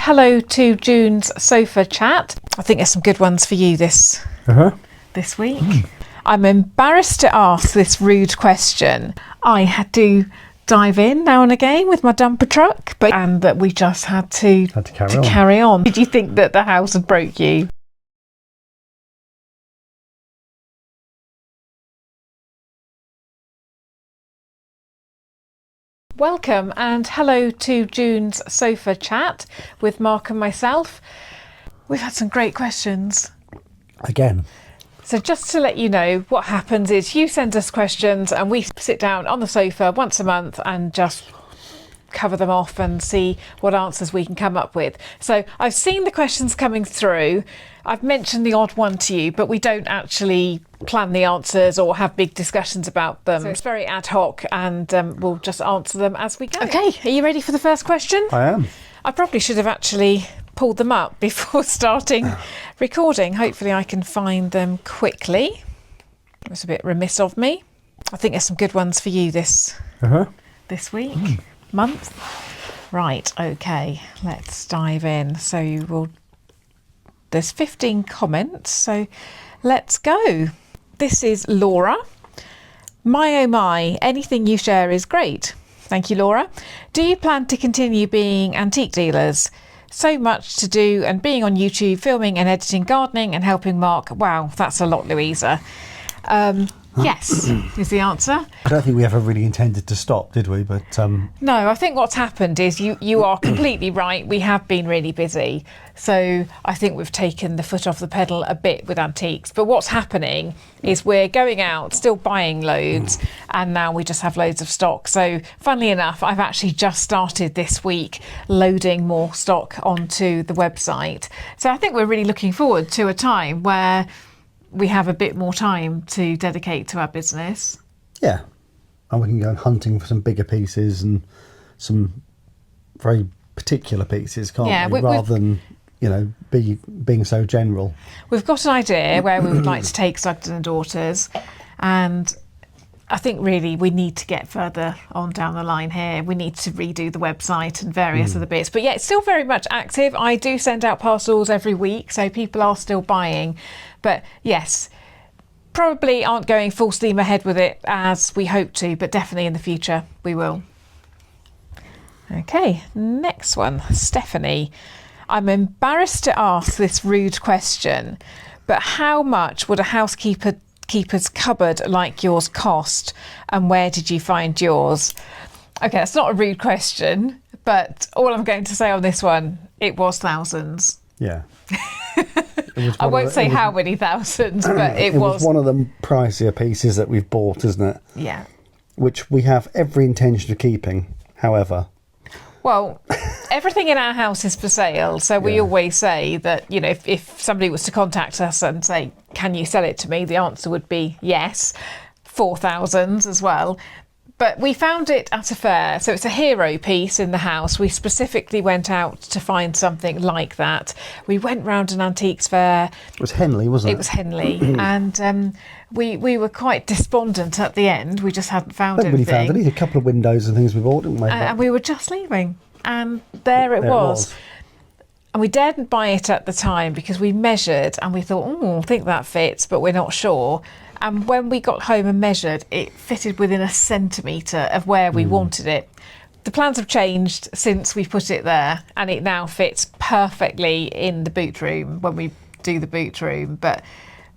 hello to June's sofa chat. I think there's some good ones for you this week. I'm embarrassed to ask this rude question. I had to dive in now and again with my dumper truck, and that we just had to carry on. Did you think that the house had broke you? Welcome and hello to June's sofa chat with Mark and myself. We've had some great questions. Again. So just to let you know, what happens is you send us questions and we sit down on the sofa once a month and just cover them off and see what answers we can come up with. So I've seen the questions coming through. I've mentioned the odd one to you, but we don't actually plan the answers or have big discussions about them. So it's very ad hoc, and we'll just answer them as we go. Okay, are you ready for the first question? I am. I probably should have actually pulled them up before starting recording. Hopefully I can find them quickly. It was a bit remiss of me. I think there's some good ones for you this week, month. Right, okay, let's dive in. So there's 15 comments, so let's go. This is Laura. My oh my, anything you share is great. Thank you, Laura. Do you plan to continue being antique dealers? So much to do, and being on YouTube, filming and editing, gardening and helping Mark. Wow, that's a lot, Louisa. Yes, is the answer. I don't think we ever really intended to stop, did we? But no, I think what's happened is you are completely right. We have been really busy. So I think we've taken the foot off the pedal a bit with antiques. But what's happening is we're going out, still buying loads, and now we just have loads of stock. So funnily enough, I've actually just started this week loading more stock onto the website. So I think we're really looking forward to a time where we have a bit more time to dedicate to our business. Yeah, and we can go hunting for some bigger pieces and some very particular pieces, can't we? Rather than, being so general. We've got an idea where we would like to take Sugden and Daughters, and I think really we need to get further on down the line here. We need to redo the website and various other bits. But yeah, it's still very much active. I do send out parcels every week, so people are still buying. But yes, probably aren't going full steam ahead with it as we hope to, but definitely in the future we will. Okay, next one, Stephanie. I'm embarrassed to ask this rude question, but how much would a housekeeper's cupboard like yours cost, and where did you find yours? Okay, that's not a rude question, but all I'm going to say on this one, it was thousands. Yeah. I won't say how many thousands, but it was one of the pricier pieces that we've bought, isn't it? Yeah. Which we have every intention of keeping, however. Well, everything in our house is for sale, so we always say that, if somebody was to contact us and say, can you sell it to me? The answer would be yes, 4,000 as well. But we found it at a fair, so it's a hero piece in the house. We specifically went out to find something like that. We went round an antiques fair. It was Henley, wasn't it? It was Henley, and we were quite despondent at the end. We just hadn't found anything. Nobody found anything. A couple of windows and things we bought, didn't we? And we were just leaving, and there it was. And we daredn't buy it at the time because we measured and we thought, I think that fits, but we're not sure. And when we got home and measured, it fitted within a centimetre of where we wanted it. The plans have changed since we put it there, and it now fits perfectly in the boot room when we do the boot room. But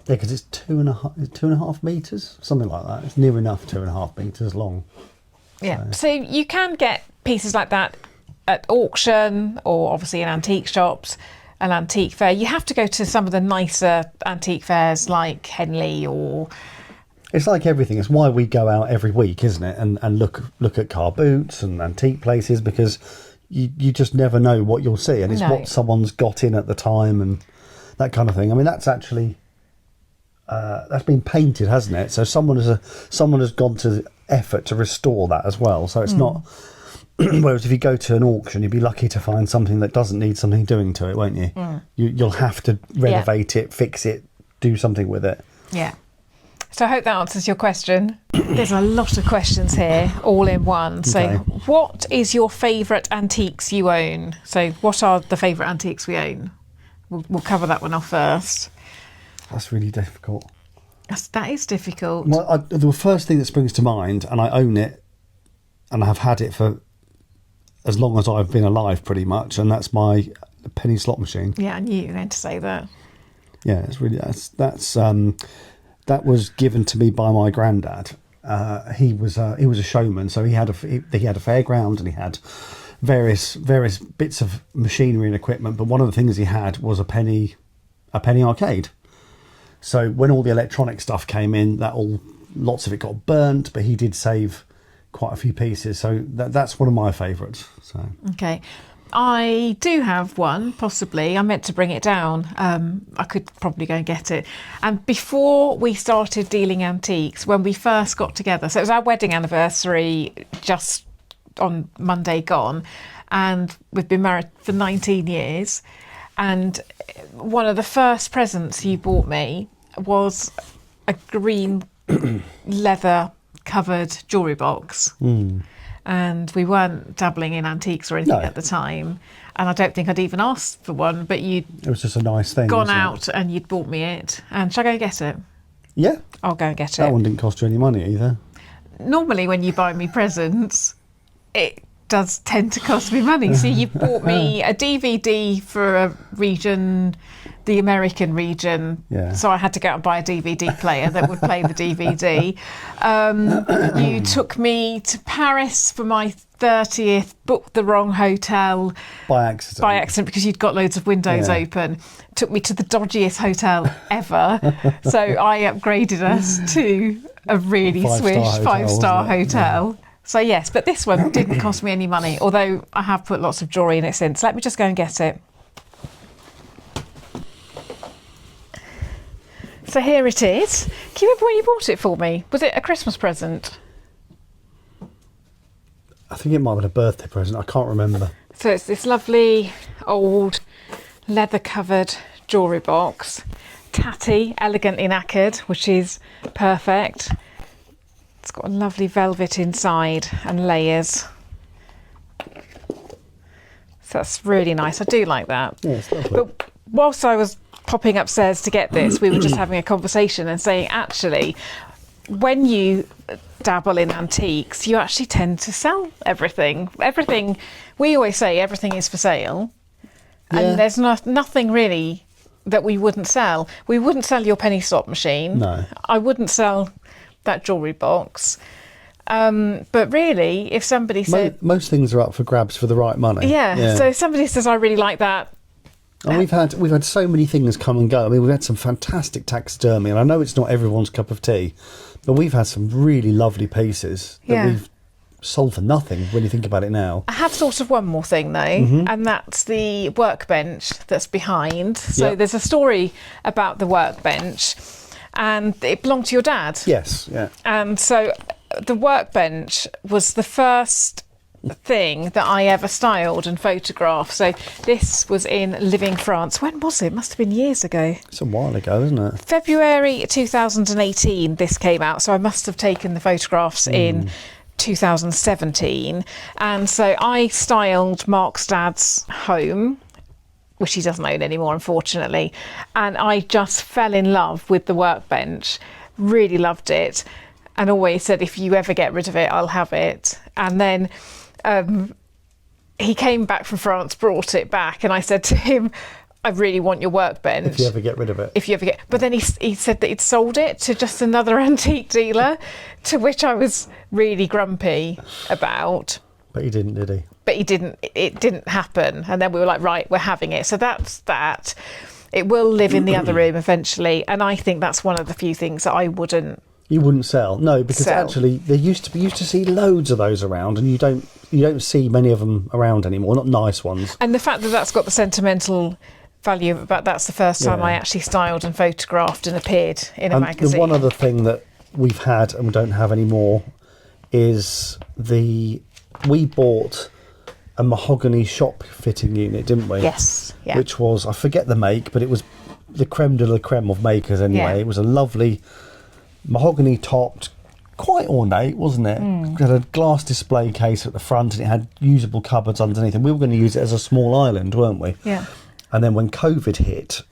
yeah, because it's 2.5 metres, something like that. It's near enough 2.5 metres long. Yeah, so you can get pieces like that at auction or obviously in antique shops. An antique fair. You have to go to some of the nicer antique fairs like Henley or... It's like everything. It's why we go out every week, isn't it? And look at car boots and antique places, because you just never know what you'll see. And it's what someone's got in at the time and that kind of thing. I mean, that's actually... that's been painted, hasn't it? So someone has gone to the effort to restore that as well. So it's not... Whereas if you go to an auction, you'd be lucky to find something that doesn't need something doing to it, won't you? You'll have to renovate it, fix it, do something with it. Yeah. So I hope that answers your question. There's a lot of questions here, all in one. So Okay. what is your favourite antiques you own? So what are the favourite antiques we own? We'll cover that one off first. That's really difficult. That is difficult. Well, the first thing that springs to mind, and I own it, and I've had it for as long as I've been alive, pretty much, and that's my penny slot machine. Yeah, I knew you were going to say that. Yeah, it's really that was given to me by my granddad. He was a showman, so he had a fairground and he had various bits of machinery and equipment. But one of the things he had was a penny arcade. So when all the electronic stuff came in, lots of it got burnt, but he did save quite a few pieces. So that's one of my favourites. So okay. I do have one, possibly. I meant to bring it down. I could probably go and get it. And before we started dealing antiques, when we first got together, so it was our wedding anniversary just on Monday gone, and we've been married for 19 years. And one of the first presents you bought me was a green leather covered jewellery box. And we weren't dabbling in antiques or anything at the time, and I don't think I'd even asked for one, but it was just a nice thing. Gone out and you'd bought me it. And shall I go and get it? Yeah, I'll go and get it. That one didn't cost you any money either. Normally when you buy me presents, it does tend to cost me money. So you bought me a DVD for a region, the American region. Yeah. So I had to go out and buy a DVD player that would play the DVD. You took me to Paris for my 30th, booked the wrong hotel. By accident. Because you'd got loads of windows open. Took me to the dodgiest hotel ever. So I upgraded us to a really swish five-star hotel. So yes, but this one didn't cost me any money, although I have put lots of jewellery in it since. Let me just go and get it. So here it is. Can you remember when you bought it for me? Was it a Christmas present? I think it might have been a birthday present. I can't remember. So it's this lovely old leather-covered jewellery box. Tatty, elegantly knackered, which is perfect. It's got a lovely velvet inside and layers. So that's really nice. I do like that. Yeah, it's lovely. But whilst I was popping upstairs to get this, we were just having a conversation and saying, actually, when you dabble in antiques, you actually tend to sell everything. Everything, we always say everything is for sale. And there's nothing really that we wouldn't sell. We wouldn't sell your penny slot machine. No. I wouldn't sell that jewellery box. But really, if somebody said... Most things are up for grabs for the right money. Yeah. So if somebody says, I really like that. And we've had so many things come and go. I mean, we've had some fantastic taxidermy, and I know it's not everyone's cup of tea, but we've had some really lovely pieces that we've sold for nothing when you think about it now. I have thought of one more thing though, and that's the workbench that's behind. So there's a story about the workbench, and it belonged to your dad. Yes, yeah. And so the workbench was the first thing that I ever styled and photographed. So this was in Living France. When was it? Must have been years ago. It's a while ago, isn't it? February 2018 this came out, so I must have taken the photographs in 2017. And so I styled Mark's dad's home, which he doesn't own anymore, unfortunately, and I just fell in love with the workbench. Really loved it, and always said, if you ever get rid of it, I'll have it. And then he came back from France, brought it back, and I said to him, I really want your workbench. If you ever get rid of it. But then he said that he'd sold it to just another antique dealer, to which I was really grumpy about. But he didn't, did he? But he didn't. It didn't happen. And then we were like, right, we're having it. So that's that. It will live in the other room eventually. And I think that's one of the few things that I wouldn't. You wouldn't sell, no, because sell. Actually there used to see loads of those around, and you don't see many of them around anymore. Not nice ones. And the fact that that's got the sentimental value about that's the first time I actually styled and photographed and appeared in a magazine. The one other thing that we've had and we don't have anymore is we bought a mahogany shop fitting unit, didn't we? Yes. Yeah. Which was, I forget the make, but it was the creme de la creme of makers anyway. Yeah. It was a lovely mahogany topped, quite ornate, wasn't it? It had a glass display case at the front and it had usable cupboards underneath, and we were going to use it as a small island, weren't we? Yeah. And then when COVID hit,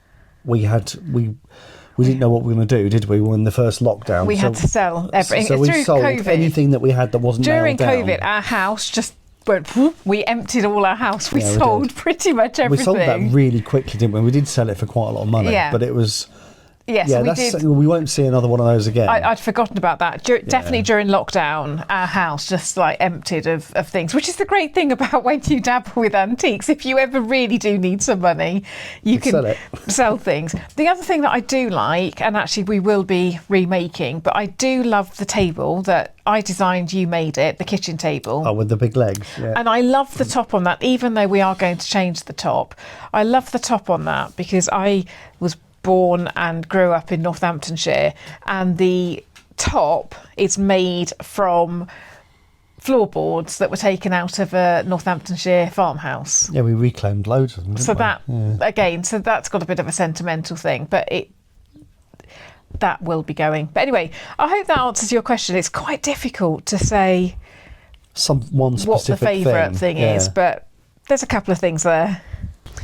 we didn't know what we were going to do, did we? When the first lockdown, We had to sell everything. So we Through sold COVID, anything that we had that wasn't during nailed down. COVID, our house just went. We emptied all our house. We Yeah, we sold did. pretty much everything. We sold that really quickly, didn't we? We did sell it for quite a lot of money, Yeah. but it was. Yes, Yeah, we did. we won't see another one of those again. I'd forgotten about that. Definitely during lockdown, our house just like emptied of things, which is the great thing about when you dabble with antiques. If you ever really do need some money, you can sell it. sell things. The other thing that I do like, and actually we will be remaking, but I do love the table that I designed, you made it, the kitchen table. Oh, with the big legs. Yeah. And I love the top on that, even though we are going to change the top. I love the top on that because I was born and grew up in Northamptonshire, and the top is made from floorboards that were taken out of a Northamptonshire farmhouse. Yeah, we reclaimed loads of them. Didn't So we? that Yeah. again, so that's got a bit of a sentimental thing, but that will be going. But anyway, I hope that answers your question. It's quite difficult to say One what the specific favourite thing is, Yeah. but there's a couple of things there.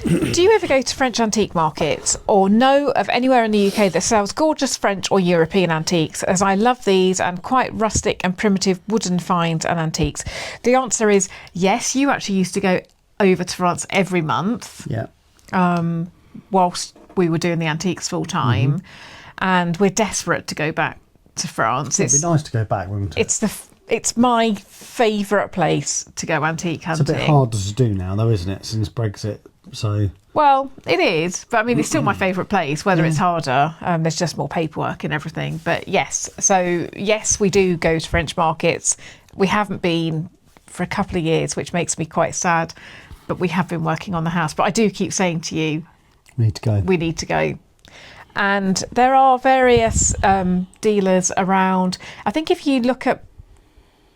Do you ever go to French antique markets or know of anywhere in the UK that sells gorgeous French or European antiques, as I love these and quite rustic and primitive wooden finds and antiques? The answer is yes. You actually used to go over to France every month Yeah. whilst we were doing the antiques full time, and we're desperate to go back to France. It'd be nice to go back, wouldn't it? It's my favourite place to go antique hunting. It's a bit harder to do now, though, isn't it, since Brexit? So Well, it is, but I mean, it's still my favourite place, whether it's harder. There's just more paperwork and everything. But yes, we do go to French markets. We haven't been for a couple of years, which makes me quite sad, but we have been working on the house. But I do keep saying to you, we need to go. we need to go. And there are various dealers around. I think if you look at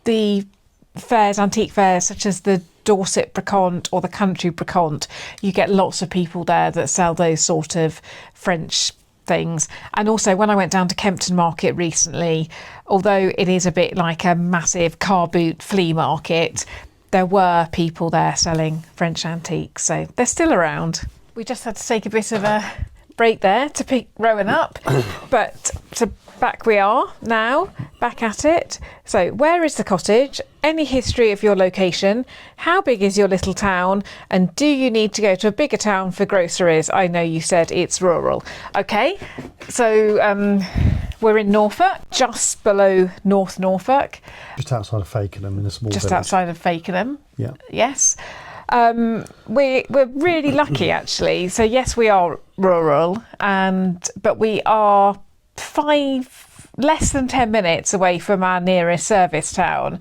the fairs, antique fairs, such as the Dorset Bracont or the Country Bracont, you get lots of people there that sell those sort of French things. And also when I went down to Kempton Market recently, although it is a bit like a massive car boot flea market, there were people there selling French antiques, so they're still around. We just had to take a bit of a break there to pick Rowan up, but back we are now, back at it. So where is the cottage? Any history of your location? How big is your little town? And do you need to go to a bigger town for groceries? I know you said it's rural. Okay, so we're in Norfolk, just below North Norfolk. Just outside of Fakenham in a small Just village. outside of Fakenham. Yeah. Yes. We're really lucky actually. So yes, we are rural, but we are less than 10 minutes away from our nearest service town,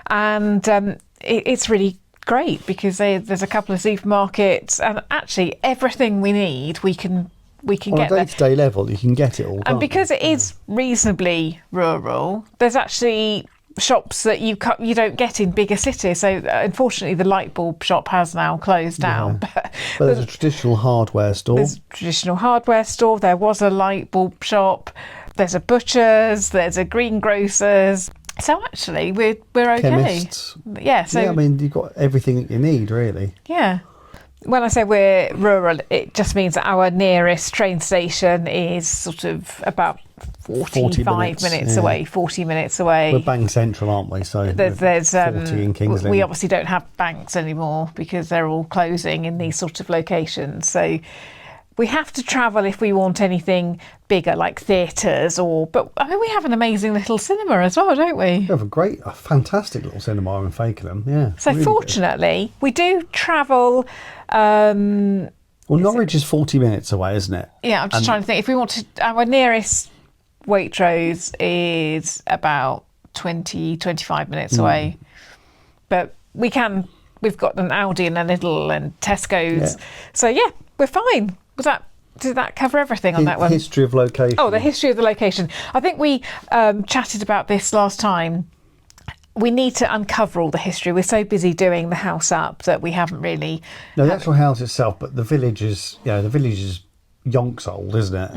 and it's really great because there's a couple of supermarkets, and actually everything we need we can get On a there. day-to-day level, you can get it all. And can't because you? it is reasonably rural, there's actually shops that you don't get in bigger cities. So unfortunately, the light bulb shop has now closed down. But there's a traditional hardware store. There's a traditional hardware store. There was a light bulb shop. There's a butcher's. There's a greengrocer's. So actually, we're okay. Chemists. Yeah. So yeah, I mean, you've got everything that you need, really. yeah. When I say we're rural, it just means that our nearest train station is sort of about 45 minutes yeah. away, 40 minutes away. We're bang central, aren't we? So There's 40 in King's we Lynn. obviously don't have banks anymore because they're all closing in these sort of locations. So we have to travel if we want anything bigger, like theatres but I mean, we have an amazing little cinema as well, don't we? We have a fantastic little cinema in Fakenham, yeah. So really fortunately, we do travel. Well, Norwich is 40 minutes away, isn't it? Yeah, I'm just trying to think. If we want to, our nearest Waitrose is about 20-25 minutes away. But we've got an Aldi and a Lidl and Tesco's. Yeah. So yeah, we're fine. Did that cover everything on that one? History of location. Oh, the history of the location. I think we chatted about this last time. We need to uncover all the history. We're so busy doing the house up that we haven't really... No, the actual house itself, but the village is yonks old, isn't it?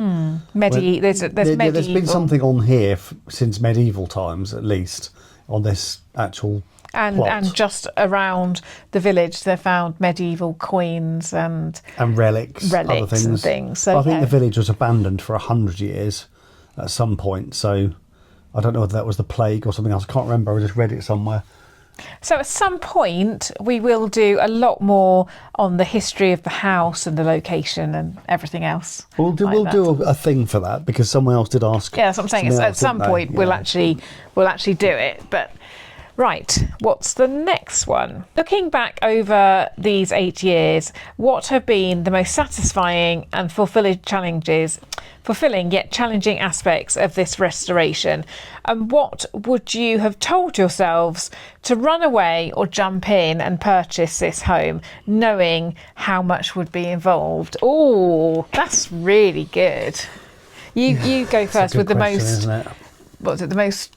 There's medieval. There's been something on here since medieval times, at least, on this actual plot. And just around the village, they found medieval coins and relics, other things. And things. So, I think the village was abandoned for 100 years at some point. So I don't know whether that was the plague or something else. I can't remember. I just read it somewhere. So at some point we will do a lot more on the history of the house and the location and everything else. We'll do a thing for that, because someone else did ask. Yeah, that's what I'm saying. At some point we'll actually do it. But right, what's the next one? Looking back over these 8 years, what have been the most satisfying and fulfilling yet challenging aspects of this restoration? And what would you have told yourselves to run away or jump in and purchase this home, knowing how much would be involved? Oh, that's really good. You go first with the most. What was it? The most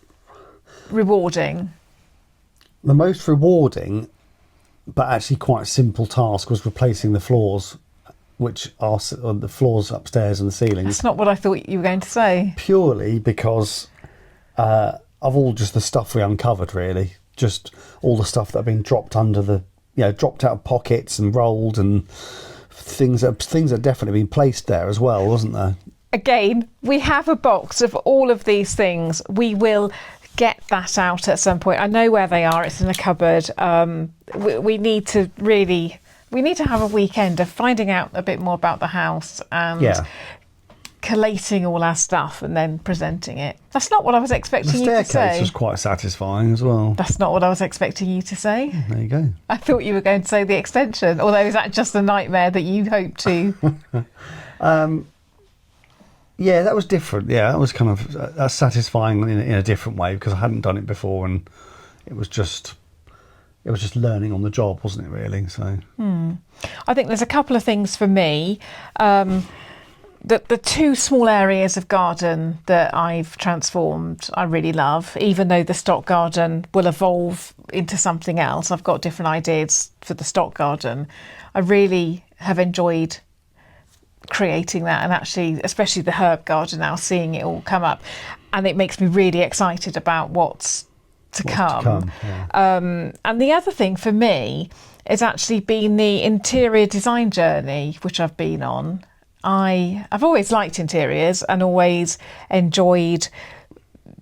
rewarding. The most rewarding, but actually quite simple task, was replacing the floors, which are the floors upstairs and the ceilings. That's not what I thought you were going to say. Purely because of all just the stuff we uncovered, really. Just all the stuff that had been dropped dropped out of pockets and rolled, and things that definitely been placed there as well, wasn't there? Again, we have a box of all of these things. We will get that out at some point. I know where they are. It's in a cupboard. We need to have a weekend of finding out a bit more about the house and collating all our stuff and then presenting it. That's not what I was expecting you to say. The staircase was quite satisfying as well. That's not what I was expecting you to say. There you go. I thought you were going to say the extension, although is that just a nightmare that you hope to? Yeah, that was different. Yeah, that was kind of satisfying in a different way, because I hadn't done it before, and it was just learning on the job, wasn't it, really? So I think there's a couple of things for me. The two small areas of garden that I've transformed, I really love, even though the stock garden will evolve into something else. I've got different ideas for the stock garden. I really have enjoyed creating that, and actually especially the herb garden now, seeing it all come up, and it makes me really excited about what's to come. And the other thing for me is actually been the interior design journey which I've been on. I've always liked interiors and always enjoyed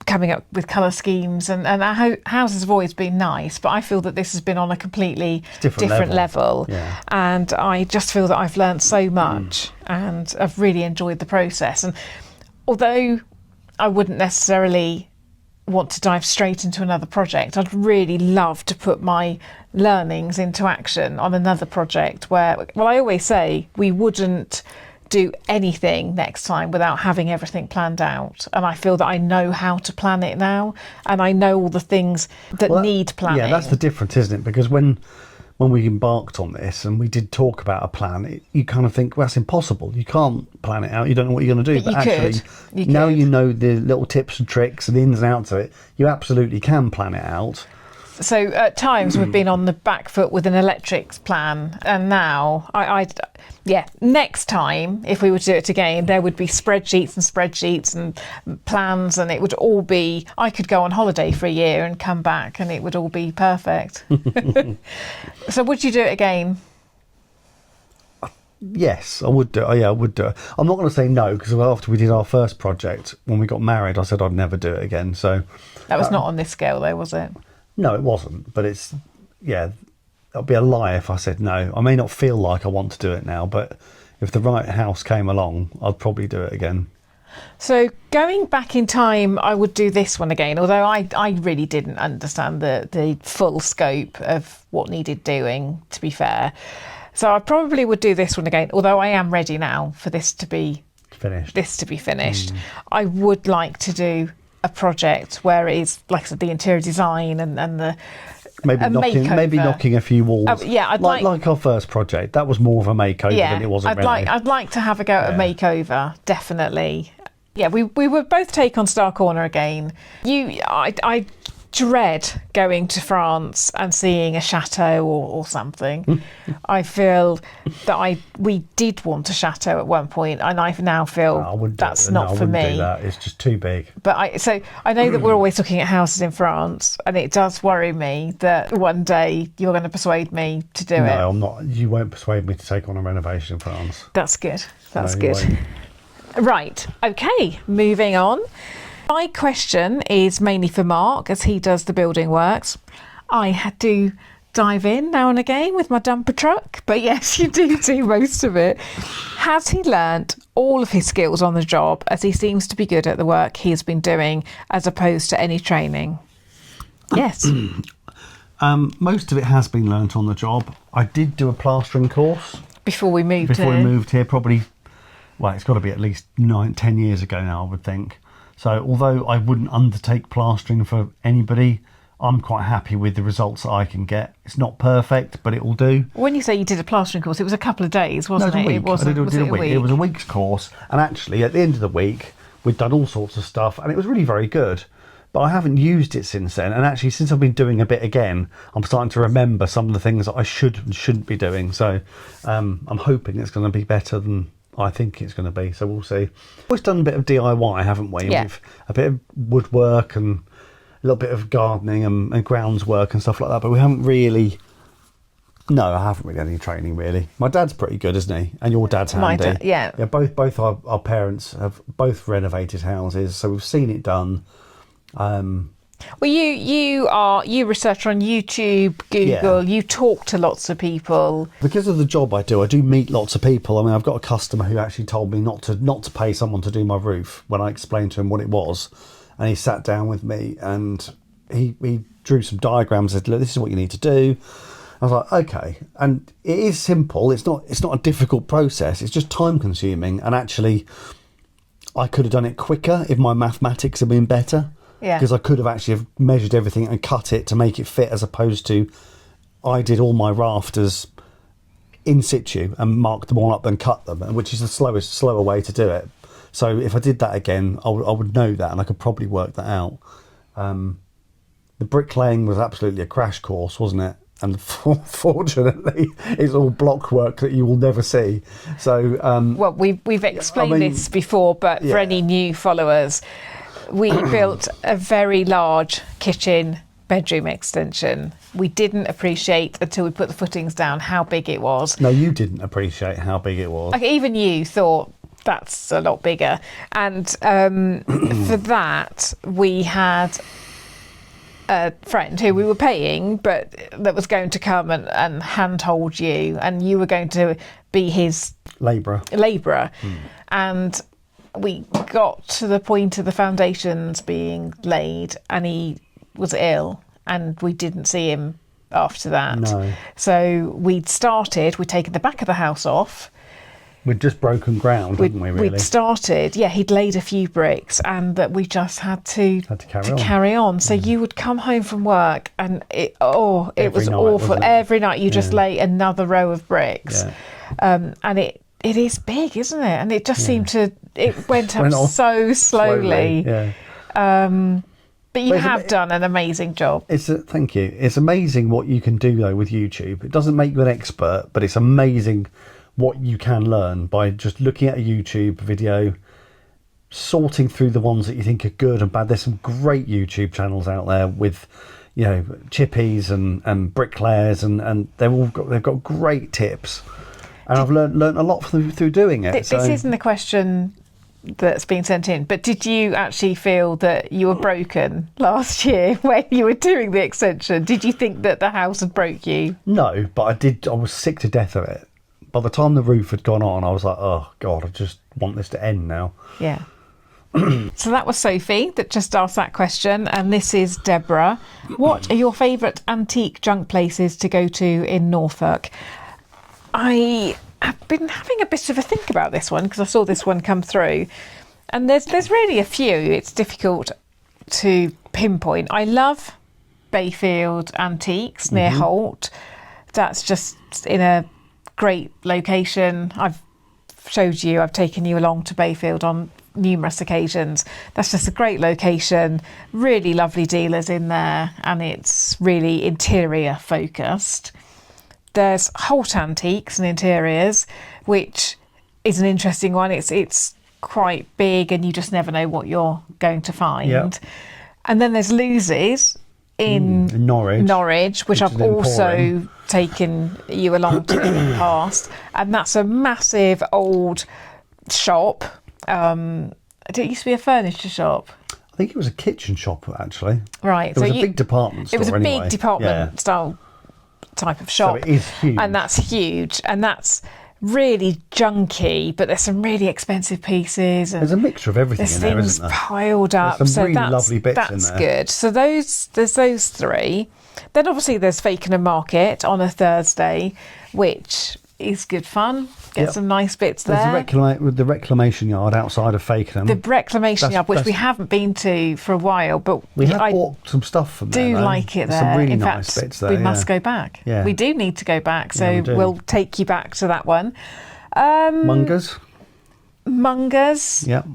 coming up with colour schemes, and our houses have always been nice, but I feel that this has been on a completely different level. Yeah. And I just feel that I've learned so much and I've really enjoyed the process. And although I wouldn't necessarily want to dive straight into another project, I'd really love to put my learnings into action on another project where, well, I always say we wouldn't do anything next time without having everything planned out, and I feel that I know how to plan it now, and I know all the things that need planning. Yeah, that's the difference, isn't it? Because when we embarked on this and we did talk about a plan, you kind of think, well, that's impossible. You can't plan it out. You don't know what you're going to do. But actually, now you know the little tips and tricks and the ins and outs of it. You absolutely can plan it out. So at times we've been on the back foot with an electrics plan, and now next time if we were to do it again, there would be spreadsheets and plans, and it would all be, I could go on holiday for a year and come back and it would all be perfect. So would you do it again? Yes, I would do it. I would do it. I'm not going to say no, because after we did our first project, when we got married, I said I'd never do it again. So that was not on this scale though, was it? No, it wasn't. But it'd be a lie if I said no. I may not feel like I want to do it now, but if the right house came along, I'd probably do it again. So going back in time, I would do this one again, although I really didn't understand the full scope of what needed doing, to be fair. So I probably would do this one again, although I am ready now for this to be finished. I would like to do a project where it is, like I said, the interior design and the maybe knocking a few walls. I'd like our first project. That was more of a makeover than it was a renovation. I'd like to have a go at a makeover, definitely. Yeah, we would both take on Star Corner again. I dread going to France and seeing a chateau or something. I feel that we did want a chateau at one point, and I now feel that's not for me. Do that. It's just too big. But I know that we're always looking at houses in France, and it does worry me that one day you're going to persuade me to do it. No, I'm not. You won't persuade me to take on a renovation in France. That's good. That's good. Right. Okay. Moving on. My question is mainly for Mark, as he does the building works. I had to dive in now and again with my dumper truck, but yes, you do most of it. Has he learnt all of his skills on the job, as he seems to be good at the work he has been doing, as opposed to any training? Yes. Most of it has been learnt on the job. I did do a plastering course. Before we moved here, probably, well, it's got to be at least 10 years ago now, I would think. So although I wouldn't undertake plastering for anybody, I'm quite happy with the results that I can get. It's not perfect, but it will do. When you say you did a plastering course, it was a couple of days, wasn't it? It was a week. It was a week's course. And actually, at the end of the week, we'd done all sorts of stuff, and it was really very good. But I haven't used it since then. And actually, since I've been doing a bit again, I'm starting to remember some of the things that I should and shouldn't be doing. So I'm hoping it's going to be better than I think it's going to be. So we'll see. We've done a bit of DIY, haven't we? Yeah. With a bit of woodwork and a little bit of gardening and grounds work and stuff like that. But we haven't really... No, I haven't really had any training, really. My dad's pretty good, isn't he? And your dad's handy. My dad, yeah. Yeah, both our parents have both renovated houses, so we've seen it done. Well, you research on YouTube, Google. Yeah. You talk to lots of people. Because of the job I do meet lots of people. I mean, I've got a customer who actually told me not to pay someone to do my roof when I explained to him what it was, and he sat down with me and he drew some diagrams and said, "Look, this is what you need to do." I was like, "Okay," and it is simple. It's not a difficult process. It's just time consuming, and actually, I could have done it quicker if my mathematics had been better. Yeah. Because I could have actually measured everything and cut it to make it fit, as opposed to I did all my rafters in situ and marked them all up and cut them, which is the slower way to do it. So if I did that again, I would know that, and I could probably work that out. The bricklaying was absolutely a crash course, wasn't it? And fortunately, it's all block work that you will never see. So well, we've explained this before, but for any new followers, we built a very large kitchen bedroom extension. We didn't appreciate until we put the footings down how big it was. No, you didn't appreciate how big it was. Like, even you thought that's a lot bigger. And for that, we had a friend who we were paying, but that was going to come and handhold you, and you were going to be his labourer. And we got to the point of the foundations being laid, and he was ill, and we didn't see him after that. No. So we'd taken the back of the house off. We'd just broken ground, hadn't we, really? We'd started, he'd laid a few bricks, and that we just had to carry on. So you would come home from work, and it was awful. Every night you just lay another row of bricks. Yeah. And it is big, isn't it? And it just seemed it went up so slowly. Yeah. But you have done an amazing job. Thank you. It's amazing what you can do, though, with YouTube. It doesn't make you an expert, but it's amazing what you can learn by just looking at a YouTube video, sorting through the ones that you think are good and bad. There's some great YouTube channels out there with, chippies and bricklayers, and they've got great tips. And I've learned a lot through doing it. This isn't the question that's been sent in, but did you actually feel that you were broken last year when you were doing the extension? Did you think that the house had broke you? No, but I was sick to death of it. By the time the roof had gone on, I was like, oh God, I just want this to end now. Yeah. So that was Sophie that just asked that question, and this is Deborah. What are your favourite antique junk places to go to in Norfolk? I have been having a bit of a think about this one, because I saw this one come through, and there's really a few. It's difficult to pinpoint. I love Bayfield Antiques near Holt. That's just in a great location. I've taken you along to Bayfield on numerous occasions. That's just a great location, really lovely dealers in there, and it's really interior focused. There's Holt Antiques and Interiors, which is an interesting one. It's quite big and you just never know what you're going to find. Yep. And then there's Luz's in Norwich, which I've also taken you along to in the past. And that's a massive old shop. It used to be a furniture shop. I think it was a kitchen shop, actually. Right. It was a big department store. It was a big department style type of shop. So it is huge. And that's huge. And that's really junky, but there's some really expensive pieces. And there's a mixture of everything in there, isn't there? Piled up. There's some really lovely bits in there. That's good. So there's those three. Then obviously there's Fakenham Market on a Thursday, which is good fun. Get some nice bits there. There's the reclamation yard outside of Fakenham. The reclamation yard, which we haven't been to for a while, but we have bought some stuff from there. Do like it there. Some really in nice fact, bits there. We must go back. Yeah. We do need to go back, so we'll take you back to that one. Mungers. Yep.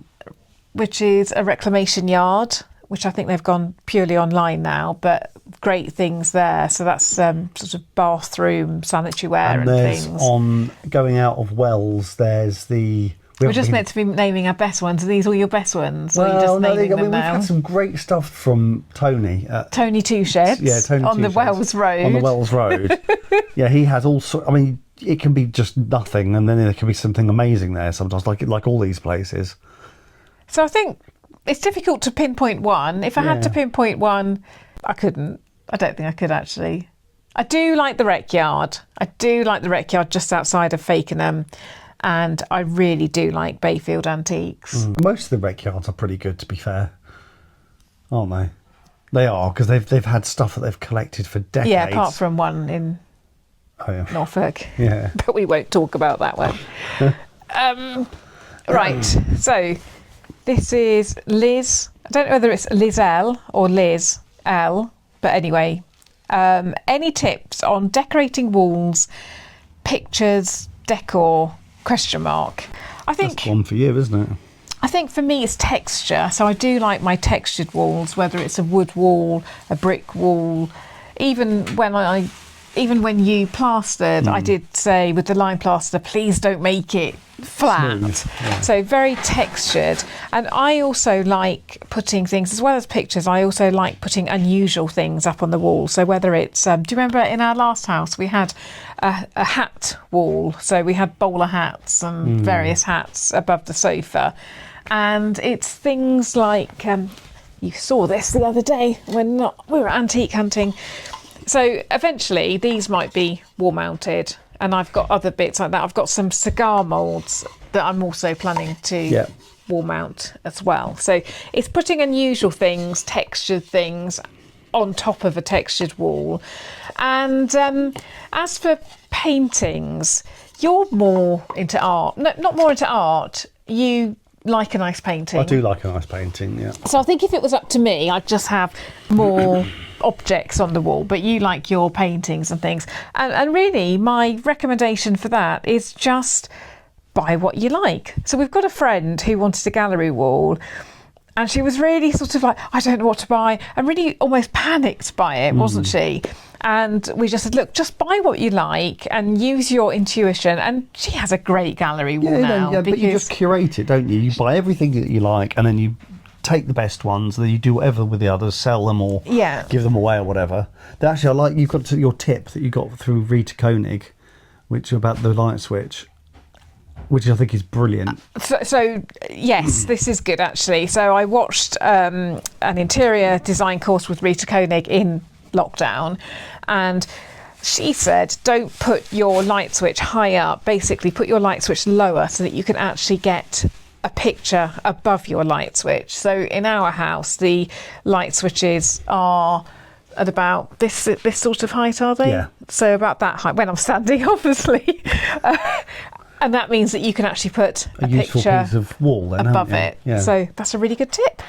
Which is a reclamation yard, which I think they've gone purely online now, but great things there. So that's sort of bathroom, sanitary ware and things. On going out of Wells, there's the... We're just meant to be naming our best ones. Are these all your best ones? Well, no, we've had some great stuff from Tony. Tony Two Sheds. Yeah, Tony on the Wells Road. On the Wells Road. Yeah, he has all sorts... I mean, it can be just nothing, and then there can be something amazing there sometimes, like all these places. So I think it's difficult to pinpoint one. If I had to pinpoint one, I couldn't. I don't think I could, actually. I do like the rec yard. I do like the rec yard just outside of Fakenham. And I really do like Bayfield Antiques. Most of the rec yards are pretty good, to be fair, aren't they? They are, because they've had stuff that they've collected for decades. Yeah, apart from one in Norfolk. Yeah. But we won't talk about that one. Right, so this is Liz. I don't know whether it's Liz L or Liz L, but anyway. Any tips on decorating walls, pictures, decor? ? I think that's one for you, isn't it? I think for me it's texture. So I do like my textured walls, whether it's a wood wall, a brick wall. Even when you plastered, I did say with the lime plaster, please don't make it flat. Yeah. So very textured. And I also like putting things, as well as pictures, I also like putting unusual things up on the wall. So whether it's, do you remember in our last house we had a hat wall? So we had bowler hats and various hats above the sofa. And it's things like, you saw this the other day when we were antique hunting. So eventually these might be wall mounted, and I've got other bits like that. I've got some cigar moulds that I'm also planning to wall mount as well. So it's putting unusual things, textured things on top of a textured wall. And as for paintings, you're more into art. No, not more into art. You like a nice painting. I do like a nice painting, yeah. So I think if it was up to me, I'd just have more objects on the wall, but you like your paintings and things. And really, my recommendation for that is just buy what you like. So we've got a friend who wanted a gallery wall, and she was really sort of like, I don't know what to buy, and really almost panicked by it, wasn't she? And we just said, look, just buy what you like and use your intuition. And she has a great gallery wall now. Yeah, but you just curate it, don't you? You buy everything that you like, and then you take the best ones, then you do whatever with the others, sell them or give them away or whatever. Actually, I like you've got your tip that you got through Rita Koenig, which about the light switch, which I think is brilliant. So yes, this is good actually. So I watched an interior design course with Rita Koenig in lockdown, and she said don't put your light switch high up. Basically, put your light switch lower so that you can actually get a picture above your light switch. So in our house, the light switches are at about this sort of height, are they? Yeah. So about that height when I'm standing, obviously. And that means that you can actually put a useful picture piece of wall then, above it. Yeah. So that's a really good tip.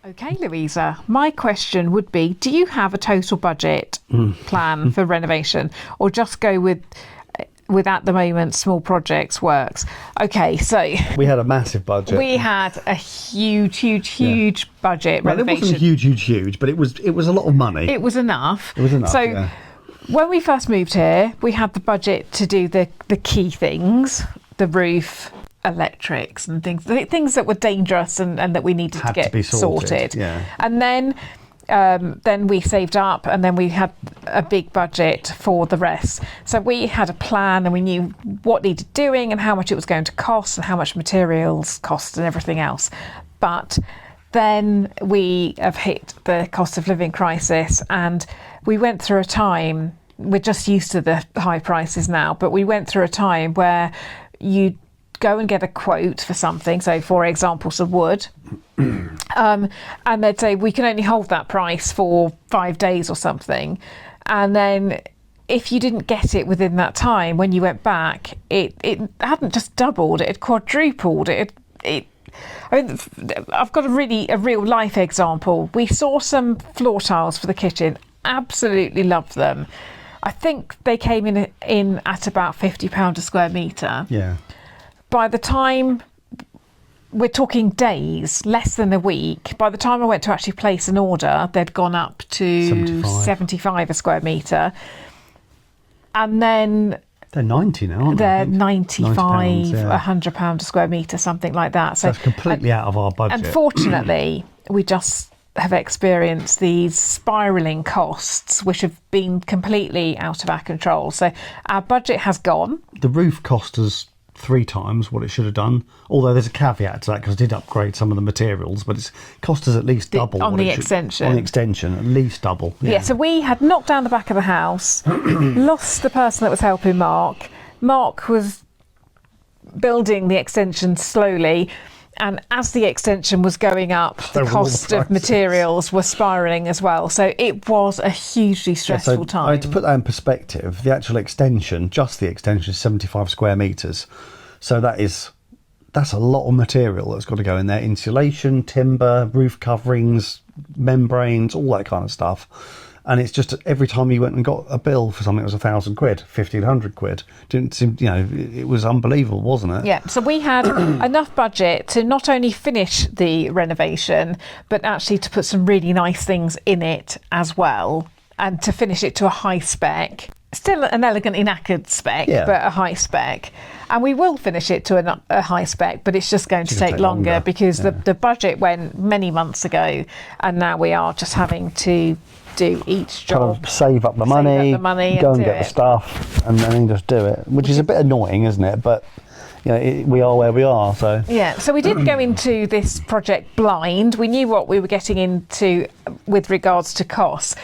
Okay, Louisa, my question would be, do you have a total budget plan for renovation, or just go with with at the moment small projects works. Okay, so we had a massive budget. We had a huge budget renovation. It wasn't huge, but it was a lot of money. It was enough. It was enough. So when we first moved here, we had the budget to do the key things, the roof, electrics and things that were dangerous and that we needed to get sorted. Yeah. And then we saved up, and then we had a big budget for the rest. So we had a plan, and we knew what needed doing and how much it was going to cost and how much materials cost and everything else. But then we have hit the cost of living crisis, and we went through a time, we're just used to the high prices now, but we went through a time where you go and get a quote for something, so for example some wood, and they'd say we can only hold that price for 5 days or something, and then if you didn't get it within that time, when you went back, it hadn't just doubled, it had quadrupled. I mean, I've got a real life example. We saw some floor tiles for the kitchen, absolutely loved them. I think they came in at about £50 a square metre. Yeah. By the time, we're talking days, less than a week, by the time I went to actually place an order, they'd gone up to 75 a square metre. And then they're 90 now, aren't they? They're 95, £100 a square metre, something like that. So that's completely out of our budget. Unfortunately, we just have experienced these spiralling costs, which have been completely out of our control. So our budget has gone. The roof cost us 3 times what it should have done, although there's a caveat to that because I did upgrade some of the materials, but it's cost us at least double on the extension. On the extension, at least double. Yeah, so we had knocked down the back of the house, lost the person that was helping Mark. Mark was building the extension slowly, and as the extension was going up, the cost of materials was spiralling as well. So it was a hugely stressful time. To put that in perspective, the actual extension, just the extension, is 75 square metres. So that's a lot of material that's got to go in there. Insulation, timber, roof coverings, membranes, all that kind of stuff. And it's just every time you went and got a bill for something, it was £1,000, £1,500. Didn't seem, it was unbelievable, wasn't it? Yeah. So we had enough budget to not only finish the renovation, but actually to put some really nice things in it as well, and to finish it to a high spec. Still an elegantly knackered spec, but a high spec. And we will finish it to a high spec, but it's just going to take longer because the budget went many months ago, and now we are just having to do each job, kind of save up the money, go and get the stuff, and then just do it, which is a bit annoying, isn't it? But we are where we are. So so we didn't go into this project blind. We knew what we were getting into with regards to costs,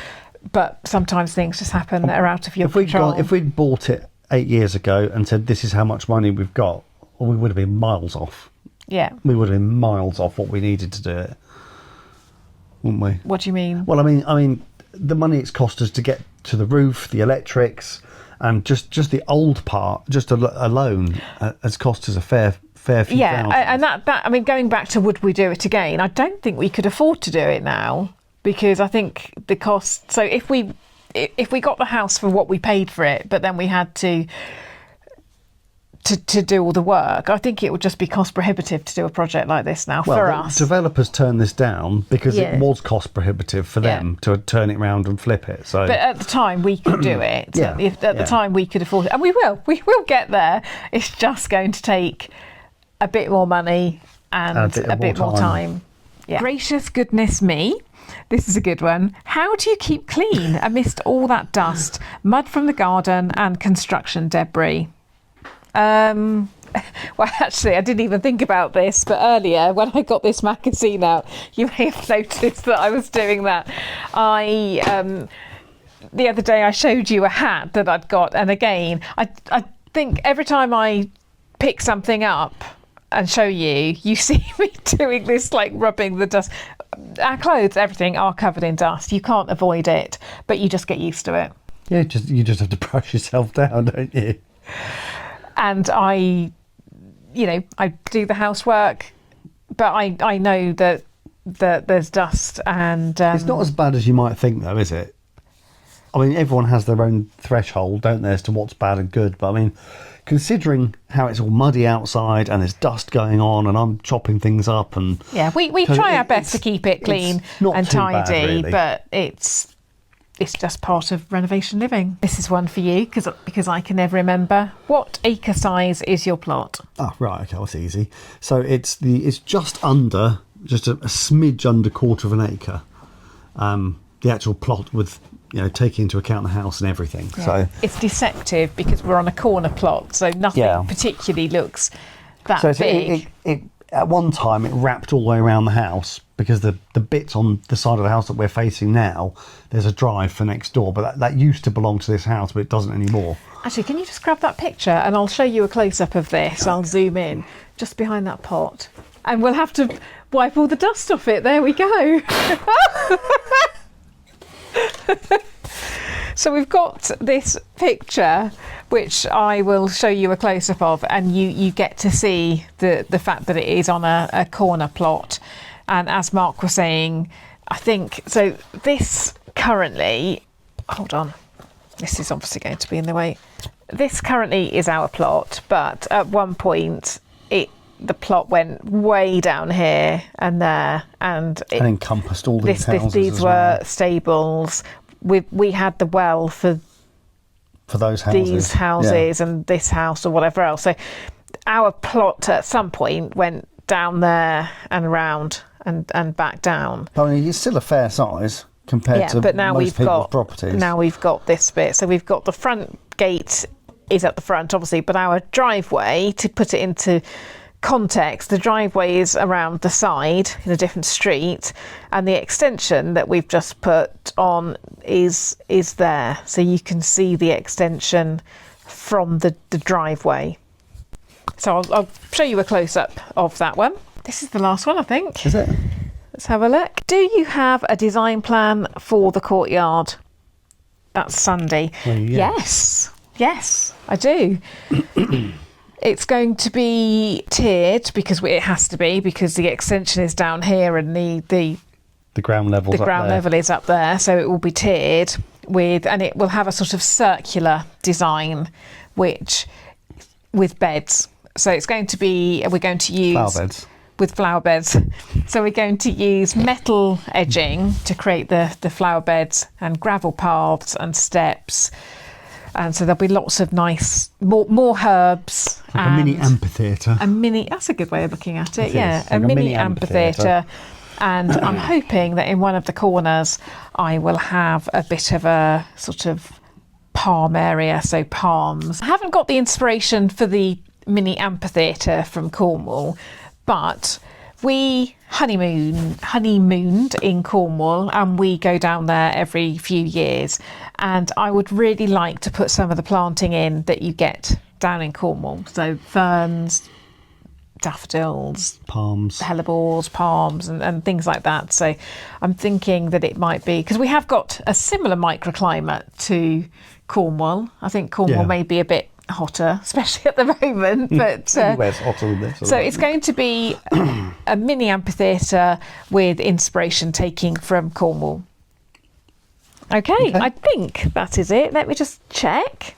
but sometimes things just happen that are out of your control. If we'd bought it 8 years ago and said this is how much money we've got, well, we would have been miles off. Yeah, we would have been miles off what we needed to do it, wouldn't we? What do you mean? Well, I mean, the money it's cost us to get to the roof, the electrics, and just the old part, just alone, has cost us a fair few thousand. And that I mean, going back to would we do it again? I don't think we could afford to do it now, because I think the cost. So if we got the house for what we paid for it, but then we had to do all the work, I think it would just be cost prohibitive to do a project like this now for us. Developers turned this down because it was cost prohibitive for them to turn it around and flip it. So, but at the time we could do it. The time we could afford it, and we will get there. It's just going to take a bit more money and a bit more time. Yeah. Gracious goodness me. This is a good one. How do you keep clean amidst all that dust, mud from the garden and construction debris? Well, actually, I didn't even think about this, but earlier when I got this magazine out, you may have noticed that I was doing that. The other day I showed you a hat that I'd got, and again, I think every time I pick something up and show you, you see me doing this, like rubbing the dust. Our clothes, everything, are covered in dust. You can't avoid it, but you just get used to it. Yeah, you just have to brush yourself down, don't you? And I do the housework, but I know that there's dust, and it's not as bad as you might think, though, is it? I mean, everyone has their own threshold, don't they, as to what's bad and good. But I mean, considering how it's all muddy outside and there's dust going on and I'm chopping things up and... Yeah, we try our best to keep it clean and tidy, bad, really. But it's just part of renovation living. This is one for you, because I can never remember. What acre size is your plot? Oh, right, okay, that's easy. So it's just a smidge under quarter of an acre. The actual plot with, taking into account the house and everything. Yeah. So it's deceptive because we're on a corner plot, so nothing particularly looks that big. At one time, it wrapped all the way around the house because the bits on the side of the house that we're facing now, there's a drive for next door, but that used to belong to this house, but it doesn't anymore. Actually, can you just grab that picture and I'll show you a close-up of this. I'll zoom in just behind that pot. And we'll have to wipe all the dust off it. There we go. So we've got this picture, which I will show you a close-up of, and you get to see the fact that it is on a corner plot. And as Mark was saying, I think, so this currently, hold on, this is obviously going to be in the way. This currently is our plot, but at one point the plot went way down here and there, and it encompassed all these houses. These were stables. We had the well for those houses. These houses and this house or whatever else. So our plot at some point went down there and around and back down. I mean, it's still a fair size compared to but now most people's properties. Now we've got this bit. So we've got the front gate is at the front, obviously, but our driveway, to put it into context, the driveway is around the side in a different street, and the extension that we've just put on is there, so you can see the extension from the driveway. So I'll show you a close-up of that one. This is the last one, I think. Is it? Let's have a look. Do you have a design plan for the courtyard? That's Sandy. Well, Yes, I do. It's going to be tiered because it has to be, because the extension is down here and the ground level is up there, so it will be tiered and it will have a sort of circular design, with beds. So we're going to use flower beds. With flower beds. So we're going to use metal edging to create the flower beds, and gravel paths and steps. And so there'll be lots of nice, more herbs. Like a mini amphitheatre. That's a good way of looking at it, yeah. A mini amphitheatre. And I'm hoping that in one of the corners I will have a bit of a sort of palm area, so palms. I haven't got the inspiration for the mini amphitheatre from Cornwall, but we honeymooned in Cornwall, and we go down there every few years, and I would really like to put some of the planting in that you get down in Cornwall, so ferns, daffodils, palms, hellebores, palms and things like that. So I'm thinking that it might be, because we have got a similar microclimate to Cornwall. I think Cornwall may be a bit hotter, especially at the moment, but anywhere's hotter than this. So it's going to be a mini amphitheatre with inspiration taking from Cornwall. Okay, I think that is it. Let me just check.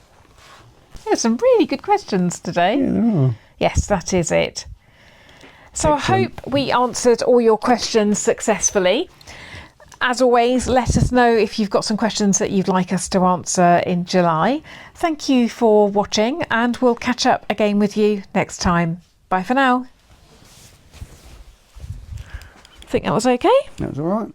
There's some really good questions today. Yeah, there are. Yes, that is it. So Excellent. I hope we answered all your questions successfully. As always, let us know if you've got some questions that you'd like us to answer in July. Thank you for watching, and we'll catch up again with you next time. Bye for now. Think that was okay? That was all right.